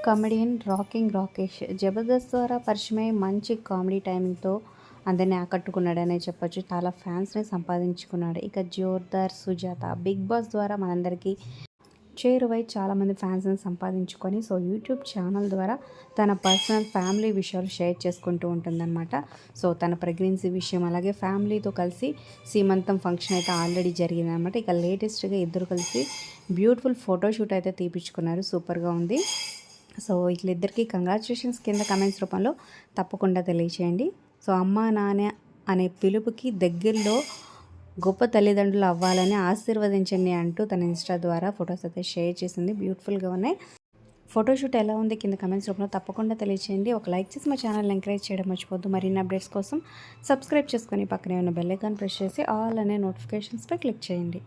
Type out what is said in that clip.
Comedian rocking Rakesh Jabardasth ద్వారా పరిచయమై మంచి comedy టైమింగ్తో అందరినీ ఆకట్టుకున్నాడనే చెప్పొచ్చు. చాలా ఫ్యాన్స్ని సంపాదించుకున్నాడు. ఇక జోర్దార్ సుజాత బిగ్ బాస్ ద్వారా మనందరికీ చేరువై చాలామంది ఫ్యాన్స్ని సంపాదించుకొని యూట్యూబ్ ఛానల్ ద్వారా తన పర్సనల్ ఫ్యామిలీ విషయాలు షేర్ చేసుకుంటూ ఉంటుందన్నమాట. తన ప్రెగ్నెన్సీ విషయం అలాగే ఫ్యామిలీతో కలిసి సీమంతం ఫంక్షన్ అయితే ఆల్రెడీ జరిగిందనమాట. ఇక లేటెస్ట్గా ఇద్దరు కలిసి బ్యూటిఫుల్ ఫోటోషూట్ అయితే తీపించుకున్నారు. సూపర్గా ఉంది. వీళ్ళిద్దరికీ కంగ్రాచులేషన్స్ కింద కమెంట్స్ రూపంలో తప్పకుండా తెలియచేయండి. అమ్మ నాన్న అనే పిలుపుకి దగ్గరలో గొప్ప తల్లిదండ్రులు అవ్వాలని ఆశీర్వదించండి అంటూ తన ఇన్స్టా ద్వారా ఫొటోస్ అయితే షేర్ చేసింది. బ్యూటిఫుల్గా ఉన్నాయి. ఫోటోషూట్ ఎలా ఉంది కింద కమెంట్స్ రూపంలో తప్పకుండా తెలియచేయండి. ఒక లైక్ చేసి మా ఛానల్ని ఎంకరేజ్ చేయడం మర్చిపోద్దు. మరిన్ని అప్డేట్స్ కోసం సబ్స్క్రైబ్ చేసుకొని పక్కనే ఉన్న బెల్ ఐకాన్ ప్రెస్ చేసి ఆల్ అనే నోటిఫికేషన్స్పై క్లిక్ చేయండి.